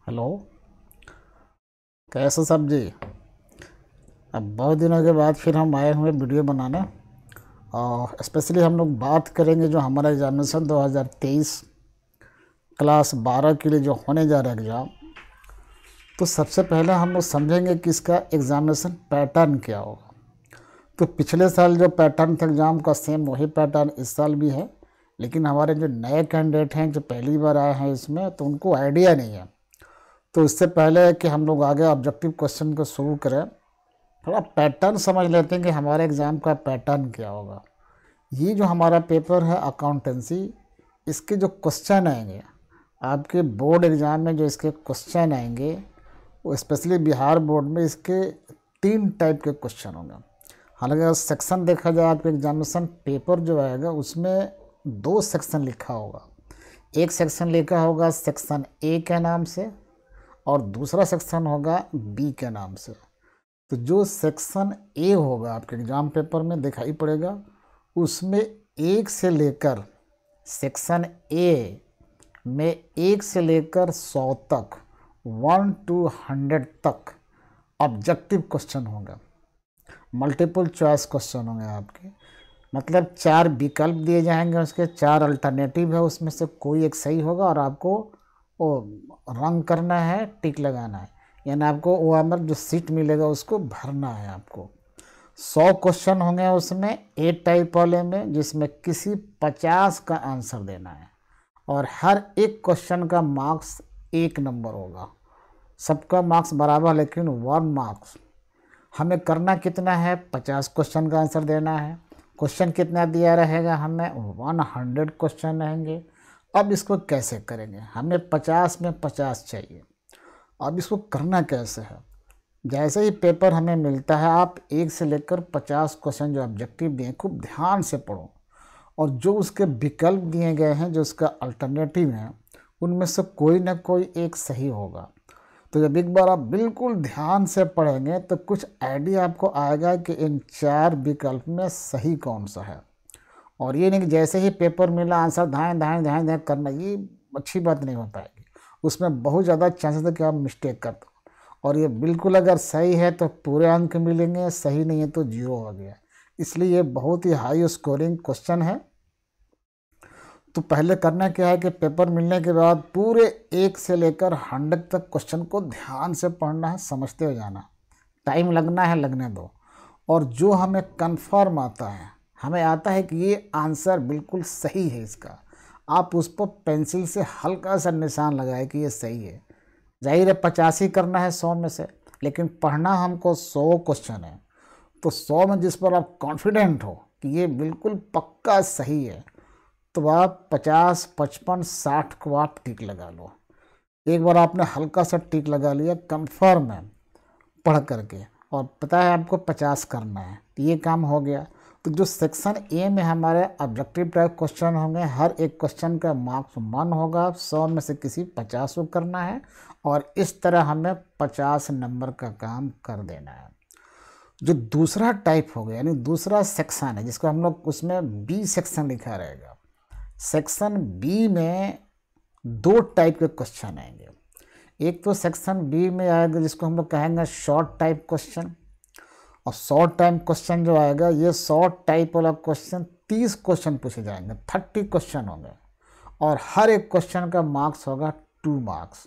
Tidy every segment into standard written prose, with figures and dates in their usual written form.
Hello. कैसे सब जी? अब बहुत दिनों के बाद फिर हम आए हुए वीडियो बनाने, और स्पेशली हम लोग बात करेंगे जो हमारा एग्जामिनेशन 2023 क्लास 12 के लिए जो होने जा रहा है एग्ज़ाम। तो सबसे पहले हम लोग समझेंगे कि इसका एग्ज़ामिनेशन पैटर्न क्या होगा। तो पिछले साल जो पैटर्न था एग्ज़ाम का, सेम वही पैटर्न इस साल भी है, लेकिन हमारे जो नए कैंडिडेट हैं जो पहली बार आए हैं इसमें, तो उनको आइडिया नहीं है। तो इससे पहले कि हम लोग आगे ऑब्जेक्टिव क्वेश्चन को शुरू करें, थोड़ा पैटर्न समझ लेते हैं कि हमारे एग्ज़ाम का पैटर्न क्या होगा। ये जो हमारा पेपर है अकाउंटेंसी, इसके जो क्वेश्चन आएंगे आपके बोर्ड एग्ज़ाम में, जो इसके क्वेश्चन आएंगे वो स्पेशली बिहार बोर्ड में इसके 3 टाइप के क्वेश्चन होंगे। हालांकि अगर सेक्शन देखा जाए आपके एग्जामिनेशन पेपर जो आएगा उसमें 2 सेक्शन लिखा होगा। एक सेक्शन लिखा होगा सेक्शन ए के नाम से और दूसरा सेक्शन होगा बी के नाम से। तो जो सेक्शन ए होगा आपके एग्ज़ाम पेपर में दिखाई पड़ेगा, उसमें 1 से लेकर सेक्शन ए में 1 से लेकर 100 तक, 1 to 100 तक ऑब्जेक्टिव क्वेश्चन होगा। मल्टीपल चॉइस क्वेश्चन होंगे आपके, मतलब 4 विकल्प दिए जाएंगे, उसके 4 अल्टरनेटिव है, उसमें से कोई एक सही होगा और आपको वो रंग करना है, टिक लगाना है, यानी आपको वो नंबर जो सीट मिलेगा उसको भरना है आपको। 100 क्वेश्चन होंगे उसमें ए टाइप वाले में, जिसमें किसी 50 का आंसर देना है और हर एक क्वेश्चन का मार्क्स 1 नंबर होगा। सबका मार्क्स बराबर, लेकिन 1 मार्क्स हमें करना कितना है, 50 क्वेश्चन का आंसर देना है। क्वेश्चन कितना दिया रहेगा, हमें 100 क्वेश्चन रहेंगे। अब इसको कैसे करेंगे, हमें 50 में 50 चाहिए। अब इसको करना कैसे है, जैसे ही पेपर हमें मिलता है आप 1 से लेकर 50 क्वेश्चन जो ऑब्जेक्टिव दिए खूब ध्यान से पढ़ो, और जो उसके विकल्प दिए गए हैं, जो उसका अल्टरनेटिव है, उनमें से कोई ना कोई एक सही होगा। तो जब एक बार आप बिल्कुल ध्यान से पढ़ेंगे तो कुछ आइडिया आपको आएगा कि इन 4 विकल्प में सही कौन सा है। और ये नहीं कि जैसे ही पेपर मिला आंसर धाएं धाएं धाएं धाएं करना, ये अच्छी बात नहीं हो पाएगी। उसमें बहुत ज़्यादा चांसेस है कि आप मिस्टेक कर दो, और ये बिल्कुल अगर सही है तो पूरे अंक मिलेंगे, सही नहीं है तो 0 हो गया। इसलिए ये बहुत ही हाई स्कोरिंग क्वेश्चन है। तो पहले करना क्या है कि पेपर मिलने के बाद पूरे 1 से लेकर 100 तक क्वेश्चन को ध्यान से पढ़ना है, समझते हो जाना। टाइम लगना है, लगने दो। और जो हमें कंफर्म आता है, हमें आता है कि ये आंसर बिल्कुल सही है इसका, आप उस पर पेंसिल से हल्का सा निशान लगाए कि ये सही है। जाहिर है 50 ही करना है 100 में से, लेकिन पढ़ना हमको 100 क्वेश्चन है। तो 100 में जिस पर आप कॉन्फिडेंट हो कि ये बिल्कुल पक्का सही है, तो आप 50, 55, 60 को आप टिक लगा लो। एक बार आपने हल्का सा टिक लगा लिया, कंफर्म है पढ़ करके, और पता है आपको 50 करना है, तो ये काम हो गया। तो जो सेक्शन ए में हमारे ऑब्जेक्टिव टाइप क्वेश्चन होंगे, हर एक क्वेश्चन का मार्क्स 1 होगा, 100 में से किसी 50 को करना है, और इस तरह हमें 50 नंबर का काम कर देना है। जो दूसरा टाइप हो गया, यानी दूसरा सेक्शन है, जिसको हम लोग उसमें बी सेक्शन लिखा रहेगा। सेक्शन बी में 2 टाइप के क्वेश्चन आएंगे। एक तो सेक्शन बी में आएगा जिसको हम लोग कहेंगे शॉर्ट टाइप क्वेश्चन, और शॉर्ट टाइप क्वेश्चन जो आएगा, ये शॉर्ट टाइप वाला क्वेश्चन 30 क्वेश्चन पूछे जाएंगे, 30 क्वेश्चन होंगे, और हर एक क्वेश्चन का मार्क्स होगा 2 मार्क्स,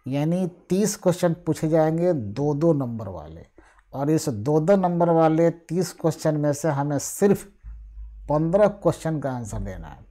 यानी 30 क्वेश्चन पूछे जाएंगे 2-2 नंबर वाले। और इस 2-2 नंबर वाले 30 क्वेश्चन में से हमें सिर्फ 15 क्वेश्चन का आंसर देना है।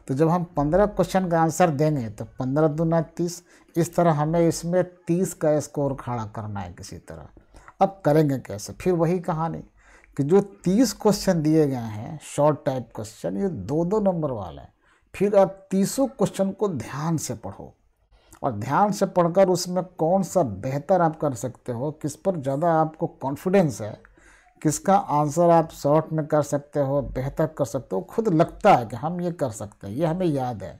तो जब हम 15 क्वेश्चन का आंसर देंगे तो 15 दूना 30, इस तरह हमें इसमें 30 का स्कोर खड़ा करना है किसी तरह। अब करेंगे कैसे, फिर वही कहानी कि जो 30 क्वेश्चन दिए गए हैं शॉर्ट टाइप क्वेश्चन, ये 2-2 नंबर वाले हैं। फिर आप 30 क्वेश्चन को ध्यान से पढ़ो, और ध्यान से पढ़कर उसमें कौन सा बेहतर आप कर सकते हो, किस पर ज़्यादा आपको कॉन्फिडेंस है, किसका आंसर आप शॉर्ट में कर सकते हो, बेहतर कर सकते हो, खुद लगता है कि हम ये कर सकते हैं, ये हमें याद है।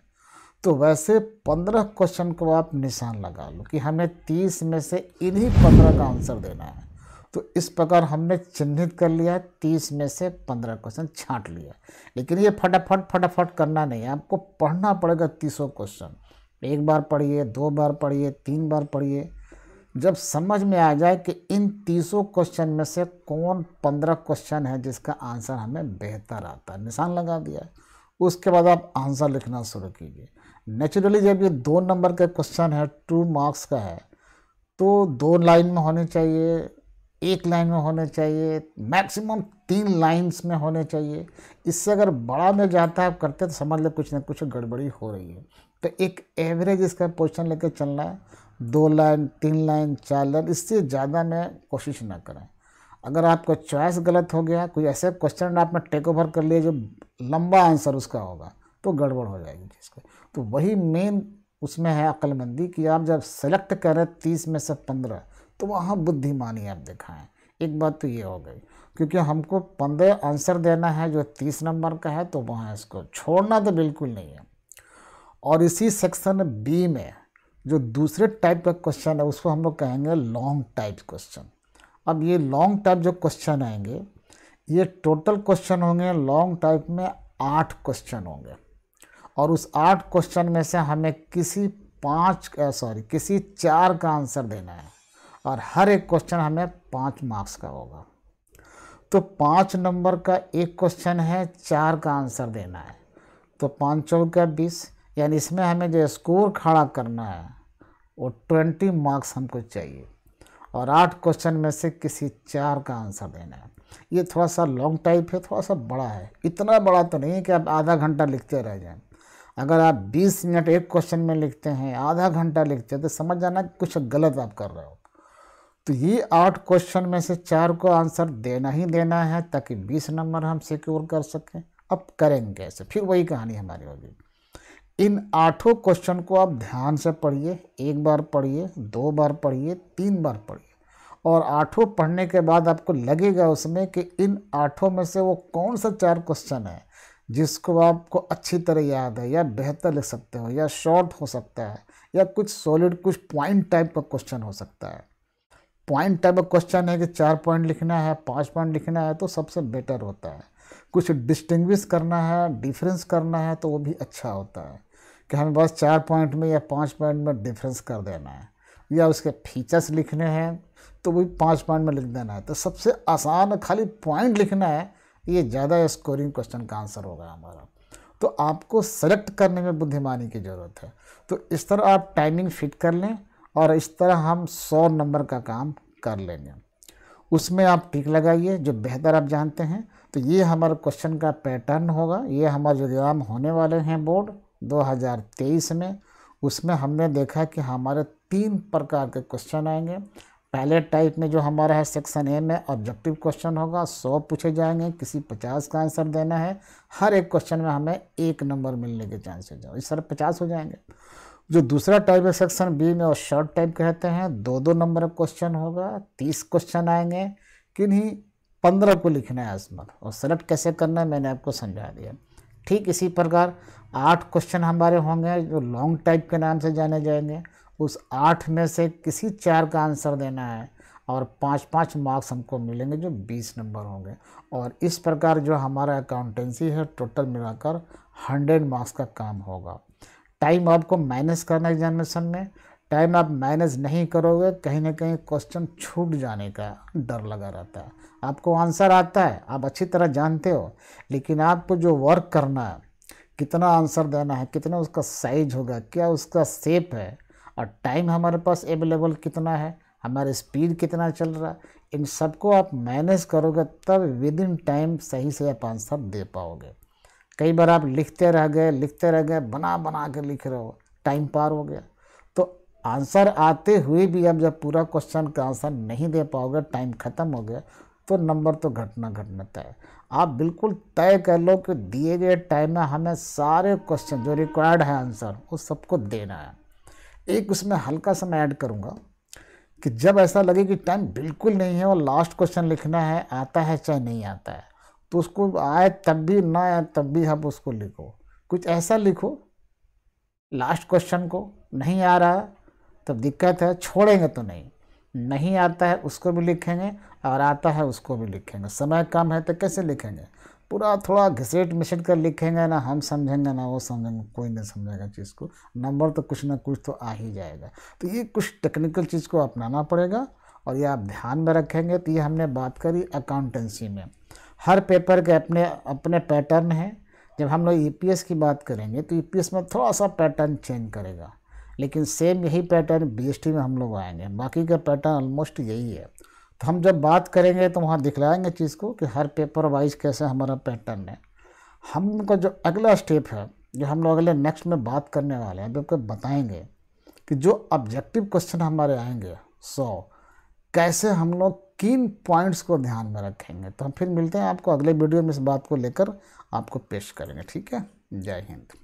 तो वैसे 15 क्वेश्चन को आप निशान लगा लो कि हमें 30 में से इन्हीं 15 का आंसर देना है। तो इस प्रकार हमने चिन्हित कर लिया, 30 में से 15 क्वेश्चन छांट लिया। लेकिन ये फटाफट फटाफट करना नहीं है, आपको पढ़ना पड़ेगा 30 क्वेश्चन, एक बार पढ़िए, 2 बार पढ़िए, 3 बार पढ़िए। जब समझ में आ जाए कि इन 30 क्वेश्चन में से कौन 15 क्वेश्चन है जिसका आंसर हमें बेहतर आता है, निशान लगा दिया, उसके बाद आप आंसर लिखना शुरू कीजिए। नेचुरली जब ये 2 नंबर का क्वेश्चन है, 2 मार्क्स का है, तो 2 लाइन में होने चाहिए, 1 लाइन में होने चाहिए, मैक्सिमम 3 लाइन्स में होने चाहिए। इससे अगर बड़ा में जाता है आप करते तो समझ ले कुछ ना कुछ गड़बड़ी हो रही है। तो एक एवरेज इसका पोजीशन लेकर चलना है, 2 लाइन, 3 लाइन, 4 लाइन, इससे ज़्यादा में कोशिश ना करें। अगर आपका चॉइस गलत हो गया, कोई ऐसे क्वेश्चन आपने टेक ओवर कर लिया जो लंबा आंसर उसका होगा, तो गड़बड़ हो जाएगी जिसका। तो वही मेन उसमें है अक्लमंदी कि आप जब सेलेक्ट करें 30 में से 15, तो वहाँ बुद्धिमानी आप दिखाएं। एक बात तो ये हो गई, क्योंकि हमको 15 आंसर देना है जो 30 नंबर का है, तो वहाँ इसको छोड़ना तो बिल्कुल नहीं है। और इसी सेक्शन बी में जो दूसरे टाइप का क्वेश्चन है उसको हम लोग कहेंगे लॉन्ग टाइप क्वेश्चन। अब ये लॉन्ग टाइप जो क्वेश्चन आएंगे, ये टोटल क्वेश्चन होंगे लॉन्ग टाइप में 8 क्वेश्चन होंगे, और उस 8 क्वेश्चन में से हमें किसी 4 का आंसर देना है, और हर एक क्वेश्चन हमें 5 मार्क्स का होगा। तो 5 नंबर का एक क्वेश्चन है, 4 का आंसर देना है, तो 5 चौका 20, यानी इसमें हमें जो स्कोर खड़ा करना है वो 20 मार्क्स हमको चाहिए, और 8 क्वेश्चन में से किसी 4 का आंसर देना है। ये थोड़ा सा लॉन्ग टाइप है, थोड़ा सा बड़ा है, इतना बड़ा तो नहीं है कि आप आधा घंटा लिखते रह जाएं। अगर आप 20 मिनट एक क्वेश्चन में लिखते हैं, आधा घंटा लिखते हैं, तो समझ जाना कुछ गलत आप कर रहे हो। तो ये 8 क्वेश्चन में से 4 को आंसर देना ही देना है, ताकि 20 नंबर हम सिक्योर कर सकें। अब करेंगे कैसे, फिर वही कहानी हमारी होगी। इन 8 क्वेश्चन को आप ध्यान से पढ़िए, 1 बार पढ़िए, 2 बार पढ़िए, 3 बार पढ़िए, और 8 पढ़ने के बाद आपको लगेगा उसमें कि इन 8 में से वो कौन सा 4 क्वेश्चन है जिसको आपको अच्छी तरह याद है, या बेहतर लिख सकते हो, या शॉर्ट हो सकता है, या कुछ सॉलिड, कुछ पॉइंट टाइप का क्वेश्चन हो सकता है। पॉइंट टाइप का क्वेश्चन है कि 4 पॉइंट लिखना है, 5 पॉइंट लिखना है, तो सबसे बेटर होता है। कुछ डिस्टिंग्विश करना है, डिफरेंस करना है, तो वो भी अच्छा होता है कि हमें बस 4 पॉइंट में या 5 पॉइंट में डिफरेंस कर देना है, या उसके फीचर्स लिखने हैं तो वही 5 पॉइंट में लिख देना है। तो सबसे आसान खाली पॉइंट लिखना है, ये ज़्यादा स्कोरिंग क्वेश्चन का आंसर होगा हमारा। तो आपको सेलेक्ट करने में बुद्धिमानी की ज़रूरत है। तो इस तरह आप टाइमिंग फिट कर लें, और इस तरह हम 100 नंबर का काम कर लेंगे। उसमें आप टिक लगाइए जो बेहतर आप जानते हैं। तो ये हमारा क्वेश्चन का पैटर्न होगा। ये हमारे जो एग्ज़ाम होने वाले हैं बोर्ड 2023 में, उसमें हमने देखा कि हमारे 3 प्रकार के क्वेश्चन आएंगे। पहले टाइप में जो हमारा है सेक्शन ए में ऑब्जेक्टिव क्वेश्चन होगा, 100 पूछे जाएंगे, किसी 50 का आंसर देना है। हर एक क्वेश्चन में हमें 1 नंबर मिलने के चांसेस हैं, इस तरह 50 हो जाएंगे। जो दूसरा टाइप है सेक्शन बी में, और शॉर्ट टाइप कहते हैं, 2-2 नंबर का क्वेश्चन होगा, 30 क्वेश्चन आएंगे, किन्हीं 15 को लिखना है इसमें, और सेलेक्ट कैसे करना है मैंने आपको समझा दिया। ठीक इसी प्रकार 8 क्वेश्चन हमारे होंगे जो लॉन्ग टाइप के नाम से जाने जाएंगे। उस 8 में से किसी 4 का आंसर देना है, और 5-5 मार्क्स हमको मिलेंगे जो 20 नंबर होंगे। और इस प्रकार जो हमारा अकाउंटेंसी है टोटल मिलाकर 100 मार्क्स का काम होगा। टाइम आपको मैनेज करना है एग्जामिनेशन में। टाइम आप मैनेज नहीं करोगे, कहीं ना कहीं क्वेश्चन छूट जाने का डर लगा रहता है। आपको आंसर आता है, आप अच्छी तरह जानते हो, लेकिन आपको जो वर्क करना है, कितना आंसर देना है, कितना उसका साइज होगा, क्या उसका शेप है, और टाइम हमारे पास अवेलेबल कितना है, हमारा स्पीड कितना चल रहा है, इन सबको आप मैनेज करोगे तब विद इन टाइम सही से आप आंसर दे पाओगे। कई बार आप लिखते रह गए, बना बना के लिख रहे हो, टाइम पार हो गया। तो आंसर आते हुए भी आप जब पूरा क्वेश्चन का आंसर नहीं दे पाओगे, टाइम ख़त्म हो गया, तो नंबर तो घटना तय। आप बिल्कुल तय कर लो कि दिए गए टाइम में हमें सारे क्वेश्चन जो रिक्वायर्ड है आंसर, वो सबको देना है। एक उसमें हल्का सा मैं ऐड करूँगा कि जब ऐसा लगे कि टाइम बिल्कुल नहीं है और लास्ट क्वेश्चन लिखना है, आता है चाहे नहीं आता है, तो उसको आए तब भी ना आए तब भी आप उसको लिखो। कुछ ऐसा लिखो, लास्ट क्वेश्चन को नहीं आ रहा तब दिक्कत है, छोड़ेंगे तो नहीं आता है उसको भी लिखेंगे, और आता है उसको भी लिखेंगे। समय कम है तो कैसे लिखेंगे, पूरा थोड़ा घिसेट मिसेट कर लिखेंगे ना, हम समझेंगे ना वो समझेंगे, कोई नहीं समझेगा चीज़ को। नंबर तो कुछ ना कुछ तो आ ही जाएगा। तो ये कुछ टेक्निकल चीज़ को अपनाना पड़ेगा और ये आप ध्यान में रखेंगे। तो ये हमने बात करी अकाउंटेंसी में। हर पेपर के अपने अपने पैटर्न हैं। जब हम लोग ईपीएस की बात करेंगे तो ईपीएस में थोड़ा सा पैटर्न चेंज करेगा, लेकिन सेम यही पैटर्न बीएसटी में हम लोग आएंगे। बाकी का पैटर्न ऑलमोस्ट यही है। तो हम जब बात करेंगे तो वहाँ दिखलाएंगे चीज़ को कि हर पेपर वाइज कैसे हमारा पैटर्न है। हमको जो अगला स्टेप है, जो हम लोग अगले नेक्स्ट में बात करने वाले हैं, आपको बताएंगे कि जो ऑब्जेक्टिव क्वेश्चन हमारे आएंगे 100, कैसे हम लोग किन पॉइंट्स को ध्यान में रखेंगे। तो हम फिर मिलते हैं आपको अगले वीडियो में, इस बात को लेकर आपको पेश करेंगे। ठीक है, जय हिंद।